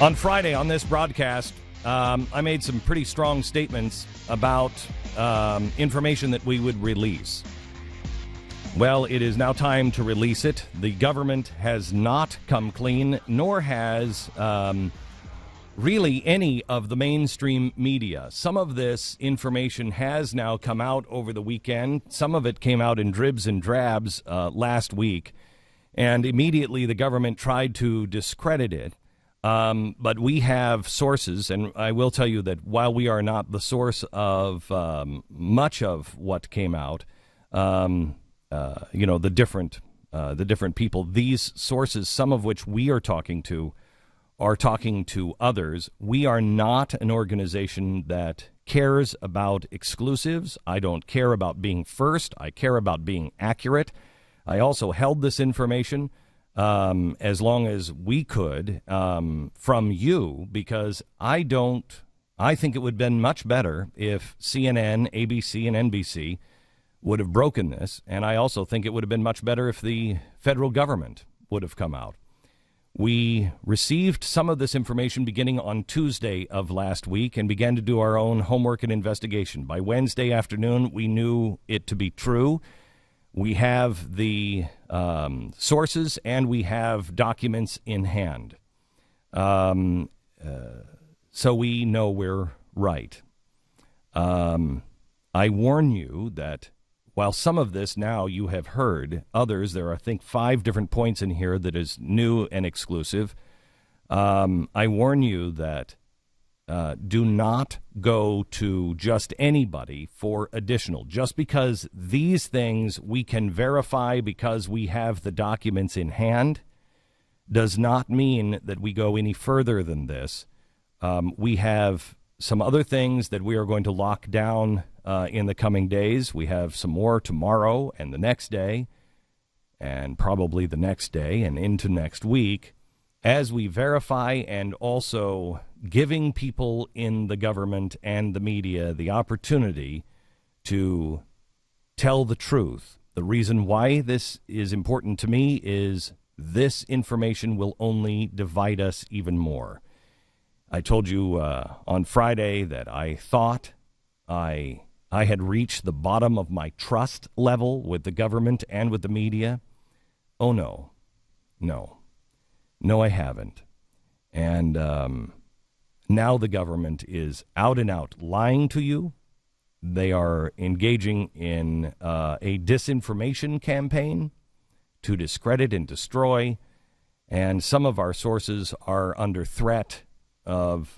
On Friday on this broadcast, I made some pretty strong statements about information that we would release. Well, it is now time to release it. The government has not come clean, nor has really any of the mainstream media. Some of this information has now come out over the weekend. Some of it came out in dribs and drabs last week, and immediately the government tried to discredit it. But we have sources, and I will tell you that while we are not the source of much of what came out, the different people, these sources, some of which we are talking to others. We are not an organization that cares about exclusives. I don't care about being first. I care about being accurate. I also held this information as long as we could from you, because I think it would have been much better if CNN, ABC, and NBC would have broken this, and I also think it would have been much better if the federal government would have come out. We received some of this information beginning on Tuesday of last week and began to do our own homework and investigation. By Wednesday afternoon, we knew it to be true. We have the sources, and we have documents in hand. So we know we're right. I warn you that while some of this now you have heard, others, there are, I think, 5 different points in here that is new and exclusive. I warn you that do not go to just anybody for additional. Just because these things we can verify because we have the documents in hand does not mean that we go any further than this. We have some other things that we are going to lock down in the coming days. We have some more tomorrow and the next day, and probably the next day and into next week, as we verify, and also giving people in the government and the media the opportunity to tell the truth. The reason why this is important to me is this information will only divide us even more. I told you on Friday that I thought I had reached the bottom of my trust level with the government and with the media. Oh, no. No, I haven't. And now the government is out and out lying to you. They are engaging in a disinformation campaign to discredit and destroy. And some of our sources are under threat of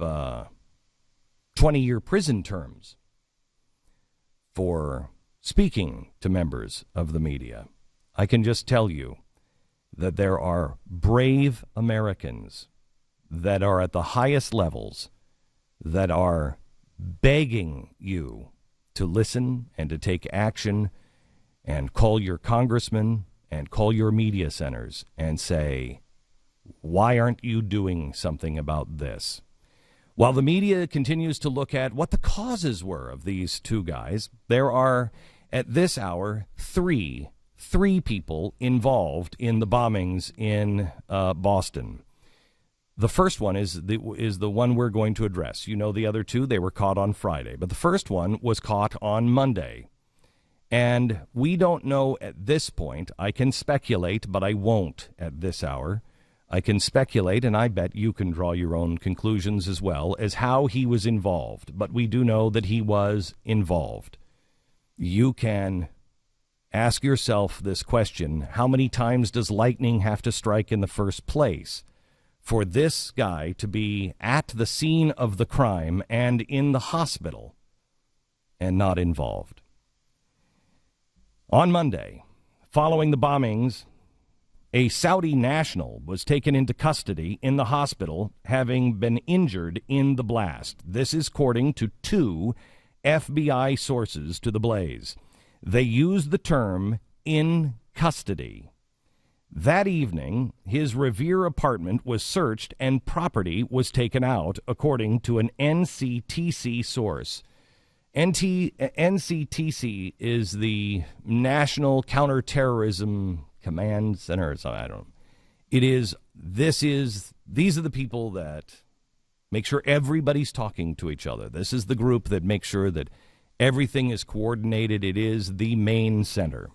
20-year prison terms for speaking to members of the media. I can just tell you that there are brave Americans that are at the highest levels that are begging you to listen and to take action and call your congressman and call your media centers and say, why aren't you doing something about this? While the media continues to look at what the causes were of these 2 guys, there are, at this hour, three people involved in the bombings in Boston. The first one is the one we're going to address. You know the other 2, they were caught on Friday. But the first one was caught on Monday. And we don't know at this point. I can speculate, but I won't at this hour. I can speculate, and I bet you can draw your own conclusions as well as how he was involved. But we do know that he was involved. You can ask yourself this question: how many times does lightning have to strike in the first place for this guy to be at the scene of the crime and in the hospital and not involved? On Monday, following the bombings, a Saudi national was taken into custody in the hospital, having been injured in the blast. This is according to 2 FBI sources to TheBlaze. They used the term "in custody." That evening, his Revere apartment was searched and property was taken out, according to an NCTC source. NCTC is the National Counterterrorism Command Center or something. I don't know. These are the people that Make sure everybody's talking to each other. This is the group that makes sure that everything is coordinated. It is the main center.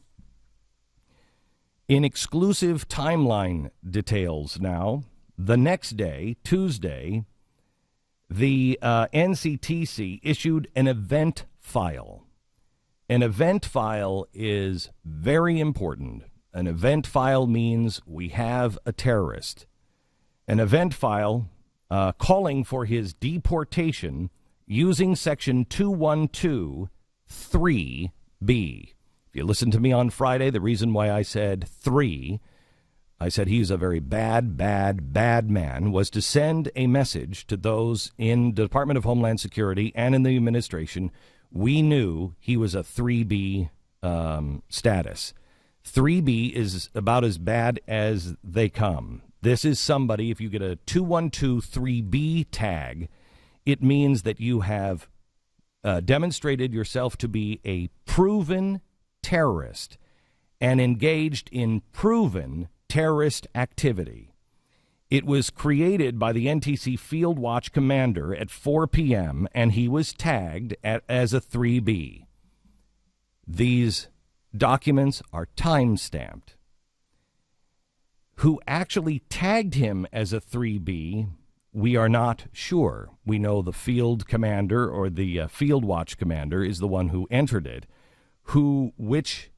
In exclusive timeline details now, the next day, Tuesday, the NCTC issued an event file. An event file is very important. An event file means we have a terrorist. An event file calling for his deportation using Section 212(3)(b). If you listened to me on Friday, the reason why I said 3, I said he's a very bad man, was to send a message to those in the Department of Homeland Security and in the administration. We knew he was a 3B status. 3B is about as bad as they come. This is somebody, if you get a 2123B tag, it means that you have demonstrated yourself to be a proven terrorist and engaged in proven terrorist activity. It was created by the NTC Field Watch commander at 4 p.m., and he was tagged as a 3B. These documents are time-stamped. Who actually tagged him as a 3B, we are not sure. We know the field commander or the Field Watch commander is the one who entered it. Which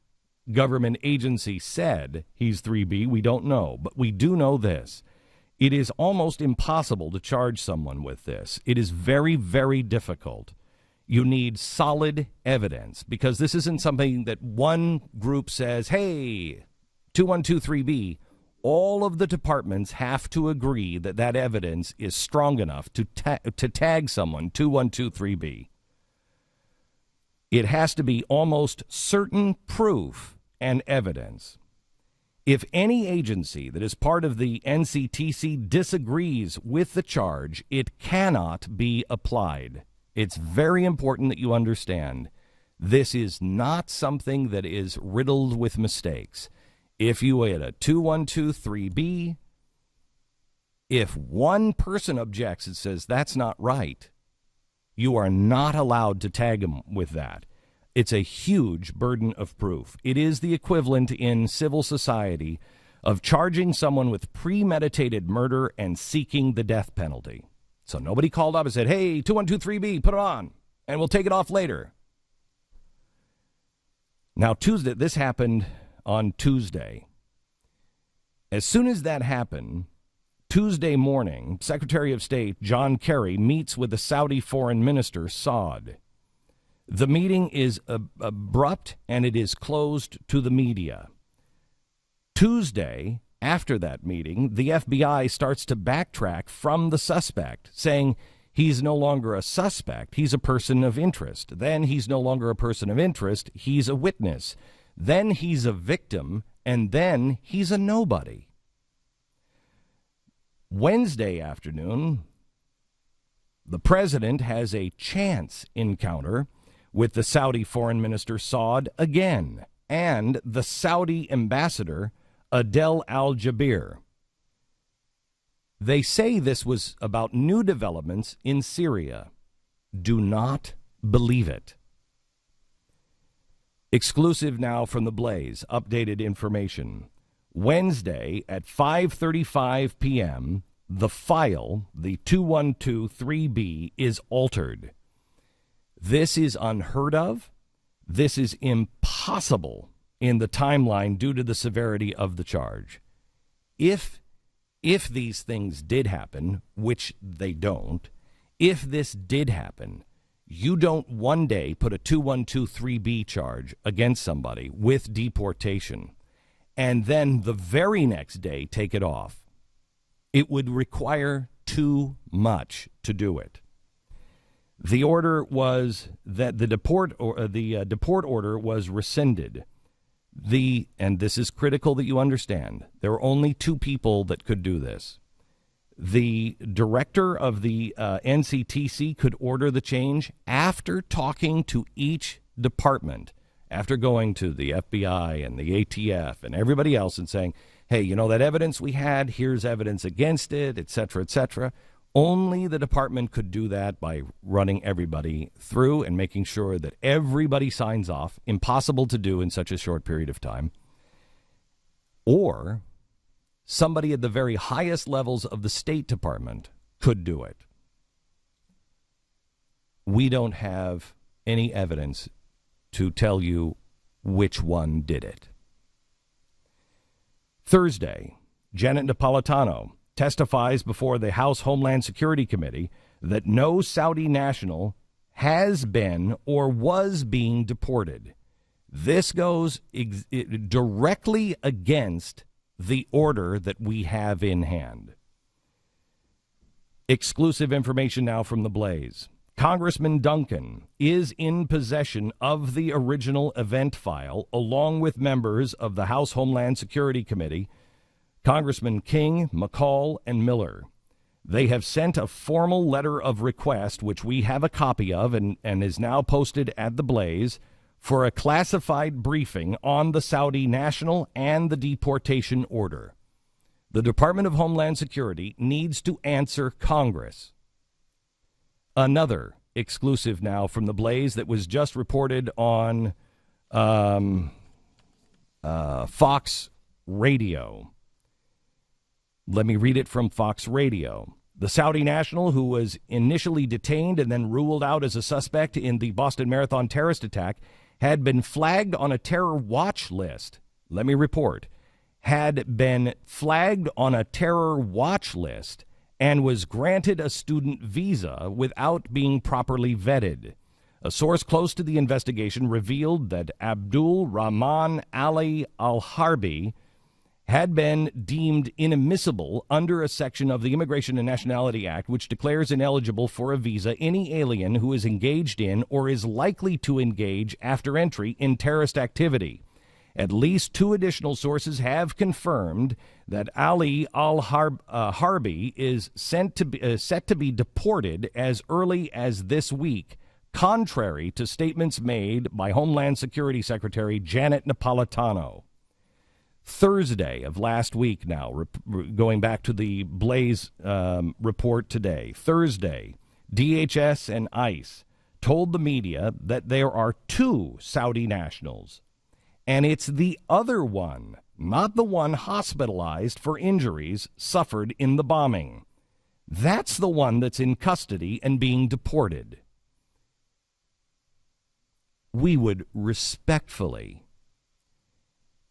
government agency said he's 3B, we don't know. But we do know this. It is almost impossible to charge someone with this. It is very, very difficult. You need solid evidence, because this isn't something that one group says, hey, 2123B. All of the departments have to agree that that evidence is strong enough to tag someone 2123B. It has to be almost certain proof and evidence. If any agency that is part of the NCTC disagrees with the charge, it cannot be applied. It's very important that you understand this is not something that is riddled with mistakes. If you had a 2123B, if one person objects and says that's not right, you are not allowed to tag him with that. It's a huge burden of proof. It is the equivalent in civil society of charging someone with premeditated murder and seeking the death penalty. So nobody called up and said, hey, 2123B, put it on, and we'll take it off later. Now, Tuesday, this happened on Tuesday. As soon as that happened, Tuesday morning, Secretary of State John Kerry meets with the Saudi Foreign Minister, Saud. The meeting is abrupt, and it is closed to the media. Tuesday, after that meeting, the FBI starts to backtrack from the suspect, saying he's no longer a suspect, he's a person of interest. Then he's no longer a person of interest, he's a witness. Then he's a victim, and then he's a nobody. Wednesday afternoon, the president has a chance encounter with the Saudi Foreign Minister Saud again, and the Saudi ambassador Adel Al-Jaber. They say this was about new developments in Syria. Do not believe it. Exclusive now from TheBlaze, updated information. Wednesday at 5:35 p.m., the file, the 2123B, is altered. This is unheard of. This is impossible in the timeline due to the severity of the charge. If these things did happen, which they don't, if this did happen, you don't one day put a 2123B charge against somebody with deportation and then the very next day take it off. It would require too much to do it. The order was that the deport order was rescinded. And this is critical that you understand, there were only two people that could do this. The director of the NCTC could order the change after talking to each department, after going to the FBI and the ATF and everybody else and saying, hey, you know that evidence we had, here's evidence against it, et cetera, et cetera. Only the department could do that by running everybody through and making sure that everybody signs off. Impossible to do in such a short period of time. Or somebody at the very highest levels of the State Department could do it. We don't have any evidence to tell you which one did it. Thursday, Janet Napolitano testifies before the House Homeland Security Committee that no Saudi national has been or was being deported. This goes directly against the order that we have in hand. Exclusive information now from TheBlaze. Congressman Duncan is in possession of the original event file, along with members of the House Homeland Security Committee, Congressman King, McCall, and Miller. They have sent a formal letter of request, which we have a copy of and is now posted at TheBlaze, for a classified briefing on the Saudi national and the deportation order. The Department of Homeland Security needs to answer Congress. Another exclusive now from TheBlaze that was just reported on Fox Radio. Let me read it from Fox Radio. The Saudi national, who was initially detained and then ruled out as a suspect in the Boston Marathon terrorist attack, had been flagged on a terror watch list. Let me report. Had been flagged on a terror watch list and was granted a student visa without being properly vetted. A source close to the investigation revealed that Abdul Rahman Ali Alharbi had been deemed inadmissible under a section of the Immigration and Nationality Act, which declares ineligible for a visa any alien who is engaged in or is likely to engage after entry in terrorist activity. At least two additional sources have confirmed that Ali Alharbi is set to be deported as early as this week, contrary to statements made by Homeland Security Secretary Janet Napolitano. Thursday of last week now, going back to the Blaze report today, Thursday, DHS and ICE told the media that there are two Saudi nationals, and it's the other one, not the one hospitalized for injuries suffered in the bombing. That's the one that's in custody and being deported. We would respectfully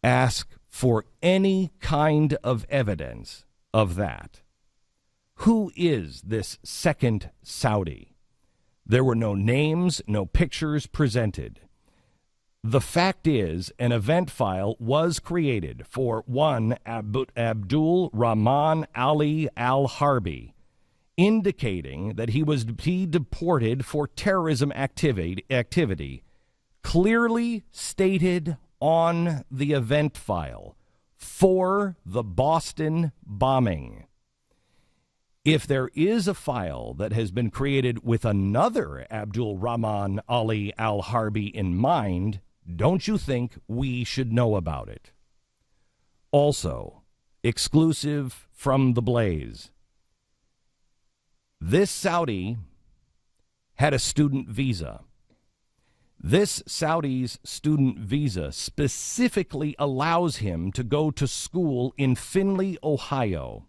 ask for any kind of evidence of that. Who is this second Saudi? There were no names, no pictures presented. The fact is, an event file was created for one Abdul Rahman Ali Alharbi, indicating that he deported for terrorism activity, clearly stated on the event file for the Boston bombing. If there is a file that has been created with another Abdul Rahman Ali Alharbi in mind, don't you think we should know about it? Also, exclusive from TheBlaze. This Saudi had a student visa. This Saudi's student visa specifically allows him to go to school in Findlay, Ohio.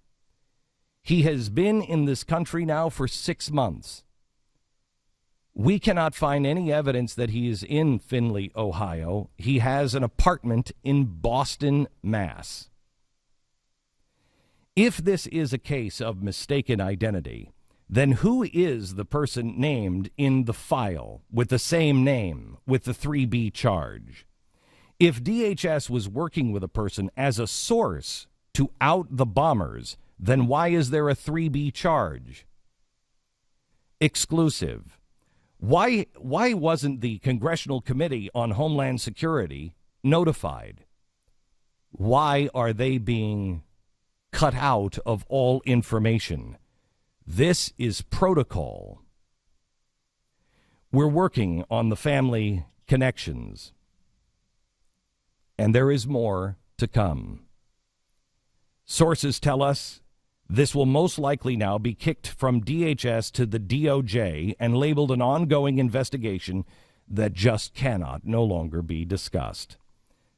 He has been in this country now for 6 months. We cannot find any evidence that he is in Findlay, Ohio. He has an apartment in Boston, Mass. If this is a case of mistaken identity, then who is the person named in the file with the same name, with the 3B charge? If DHS was working with a person as a source to out the bombers, then why is there a 3B charge? Exclusive. Why wasn't the Congressional Committee on Homeland Security notified? Why are they being cut out of all information? This is protocol. We're working on the family connections, and there is more to come. Sources tell us This will most likely now be kicked from DHS to the DOJ and labeled an ongoing investigation that just cannot no longer be discussed.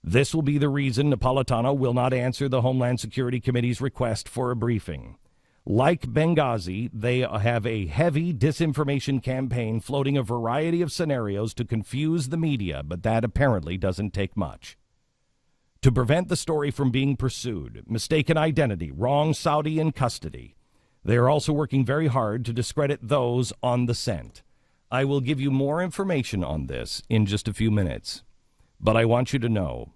This will be the reason Napolitano will not answer the Homeland Security Committee's request for a briefing. Like Benghazi, they have a heavy disinformation campaign floating a variety of scenarios to confuse the media, but that apparently doesn't take much. To prevent the story from being pursued, mistaken identity, wrong Saudi in custody. They are also working very hard to discredit those on the scent. I will give you more information on this in just a few minutes. But I want you to know,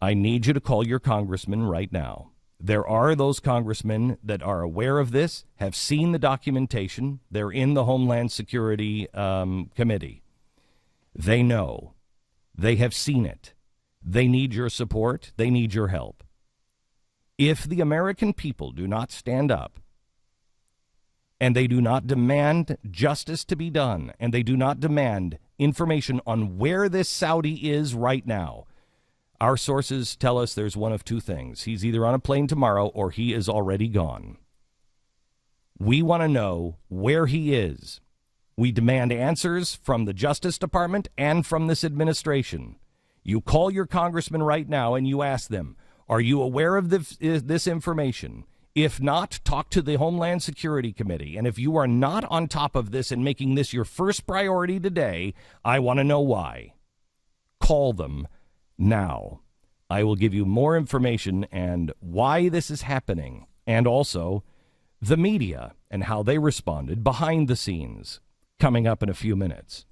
I need you to call your congressman right now. There are those congressmen that are aware of this, have seen the documentation. They're in the Homeland Security Committee. They know. They have seen it. They need your support. They need your help. If the American people do not stand up and they do not demand justice to be done and they do not demand information on where this Saudi is right now, our sources tell us there's one of two things. He's either on a plane tomorrow or he is already gone. We want to know where he is. We demand answers from the Justice Department and from this administration. You call your congressman right now and you ask them, are you aware of this information? If not, talk to the Homeland Security Committee. And if you are not on top of this and making this your first priority today, I want to know why. Call them now. I will give you more information and why this is happening, and also the media and how they responded behind the scenes, coming up in a few minutes.